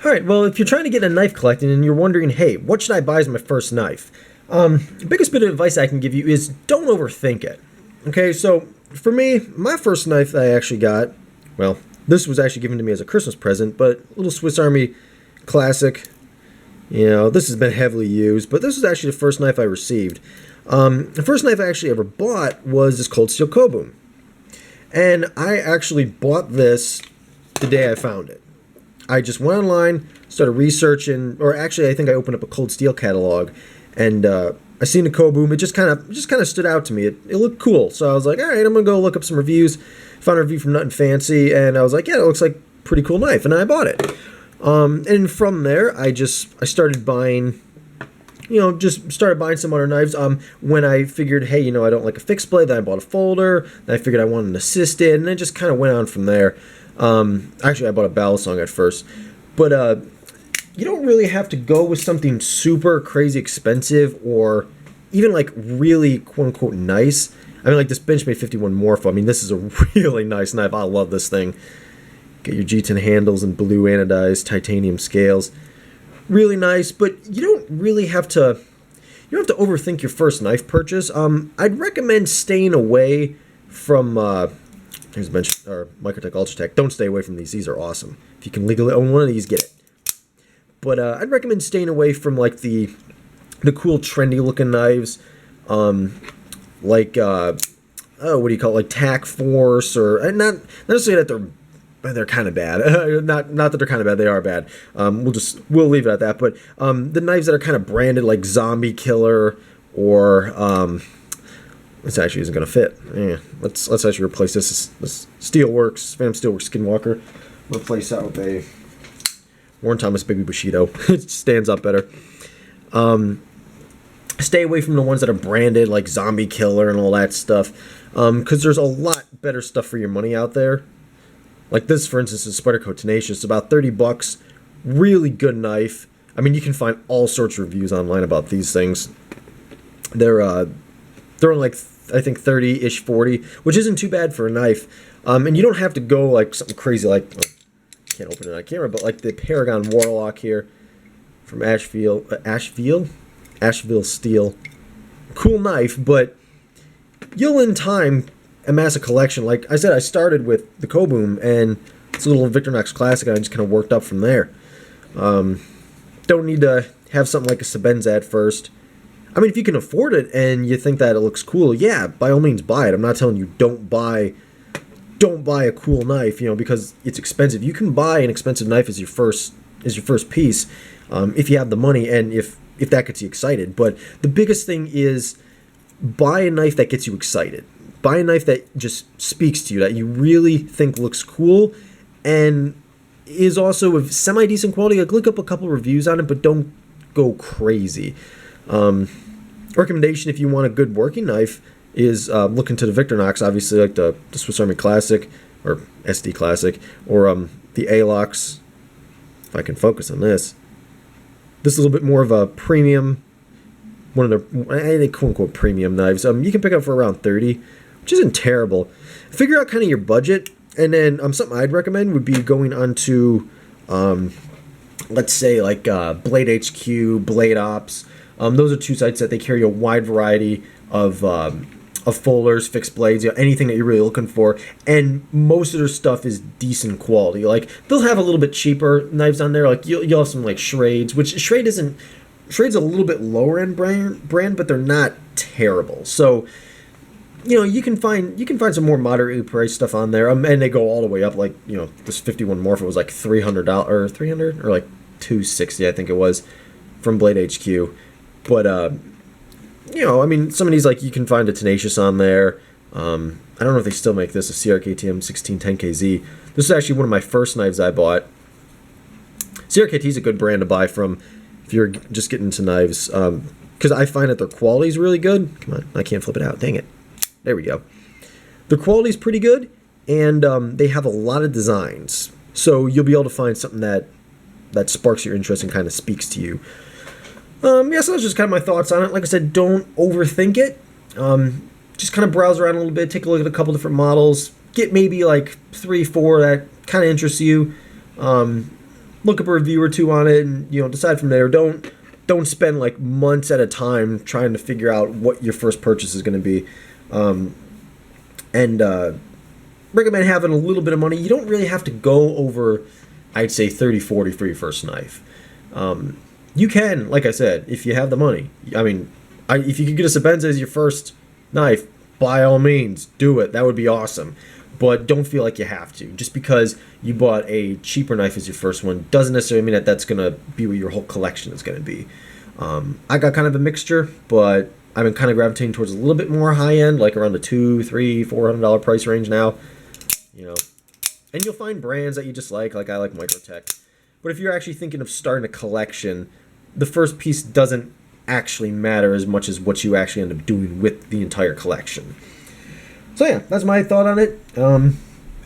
Alright, well, if you're trying to get a knife collecting and you're wondering, hey, what should I buy as my first knife? The biggest bit of advice I can give you is don't overthink it. Okay, so for me, my first knife that I actually got, well, this was actually given to me as a Christmas present, but a little Swiss Army classic. You know, this has been heavily used, but this was actually the first knife I received. The first knife I actually ever bought was this cold steel Koboom. And I actually bought this the day I found it. I just went online, started researching, or actually I think I opened up a cold steel catalog, and I seen the Koboom. It just kind of stood out to me. It looked cool, so I was like, all right, I'm gonna go look up some reviews. Found a review from Nut and Fancy, and I was like, yeah, it looks like a pretty cool knife, and I bought it. And from there, I started buying, started buying some other knives. When I figured, hey, I don't like a fixed blade, then I bought a folder. Then I figured I wanted an assisted, and then just kind of went on from there. Actually, I bought a Balisong at first, but you don't really have to go with something super crazy expensive or even like really quote unquote nice. I mean, like this Benchmade 51 Morpho. I mean, this is a really nice knife. I love this thing. Get your G10 handles and blue anodized titanium scales. Really nice, but you don't really have to. You don't have to overthink your first knife purchase. I'd recommend staying away from. Here's a bench or Microtech Ultratech. Don't stay away from these. These are awesome. If you can legally own one of these, get it. But I'd recommend staying away from like the cool trendy looking knives, like what do you call it, like Tac Force, or not necessarily that they're kind of bad. not that they're kind of bad. They are bad. We'll leave it at that. But the knives that are kind of branded like Zombie Killer or this actually isn't going to fit. Yeah, let's actually replace this Steelworks, Phantom Steelworks Skinwalker. Replace that with a Warren Thomas Baby Bushido. It stands up better. Stay away from the ones that are branded like Zombie Killer and all that stuff, because there's a lot better stuff for your money out there. Like this, for instance, is Spyderco Tenacious. About $30. Really good knife. I mean, you can find all sorts of reviews online about these things. They're on like, I think 30-ish, 40, which isn't too bad for a knife. And you don't have to go like something crazy like, can't open it on camera, but like the Paragon Warlock here from Asheville Steel. Cool knife, but you'll in time amass a collection. Like I said, I started with the Koboom, and it's a little Victorinox classic, and I just kind of worked up from there. Don't need to have something like a Sebenza at first. I mean, if you can afford it and you think that it looks cool, yeah, by all means buy it. I'm not telling you don't buy a cool knife, because it's expensive. You can buy an expensive knife as your first piece, if you have the money and if that gets you excited. But the biggest thing is buy a knife that gets you excited. Buy a knife that just speaks to you, that you really think looks cool and is also of semi-decent quality. Like, look up a couple reviews on it, but don't go crazy. Recommendation if you want a good working knife is look into the Victorinox, obviously, like the Swiss Army Classic or SD Classic, or the Alox. If I can focus on this. This is a little bit more of a premium, one of their quote-unquote premium knives. You can pick up for around $30, which isn't terrible. Figure out kind of your budget, and then something I'd recommend would be going onto, let's say, like Blade HQ, Blade Ops. Those are two sites that they carry a wide variety of folders, fixed blades, anything that you're really looking for, and most of their stuff is decent quality. Like, they'll have a little bit cheaper knives on there. Like, you'll have some like Schrade's, which Schrade's a little bit lower end brand, but they're not terrible. So, you can find some more moderately priced stuff on there, and they go all the way up. Like, this 51 Morpho was like $300 or $300 or like $260, I think it was, from Blade HQ. But I mean, some of these, like, you can find a Tenacious on there. I don't know if they still make this, a CRKT M1610KZ. This is actually one of my first knives I bought. CRKT is a good brand to buy from if you're just getting into knives, because I find that their quality is really good. Come on, I can't flip it out. Dang it. There we go. Their quality is pretty good, and they have a lot of designs. So you'll be able to find something that sparks your interest and kind of speaks to you. So that's just kind of my thoughts on it. Like I said, don't overthink it. Just kind of browse around a little bit, take a look at a couple different models, get maybe like 3, 4 that kind of interests you. look up a review or two on it, and decide from there. Don't spend like months at a time trying to figure out what your first purchase is going to be. And recommend having a little bit of money. You don't really have to go over, I'd say, 30, 40 for your first knife. You can, like I said, if you have the money. I mean, if you could get a Sebenza as your first knife, by all means, do it. That would be awesome. But don't feel like you have to. Just because you bought a cheaper knife as your first one doesn't necessarily mean that that's going to be what your whole collection is going to be. I got kind of a mixture, but I've been kind of gravitating towards a little bit more high-end, like around the $200, $300, $400 price range now. And you'll find brands that you just like I like Microtech. But if you're actually thinking of starting a collection, the first piece doesn't actually matter as much as what you actually end up doing with the entire collection. So yeah, that's my thought on it.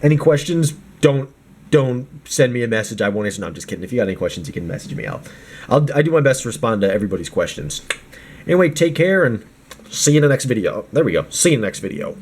Any questions? Don't send me a message. I won't answer. No, I'm just kidding. If you got any questions, you can message me. I do my best to respond to everybody's questions. Anyway, take care and see you in the next video. There we go. See you in the next video.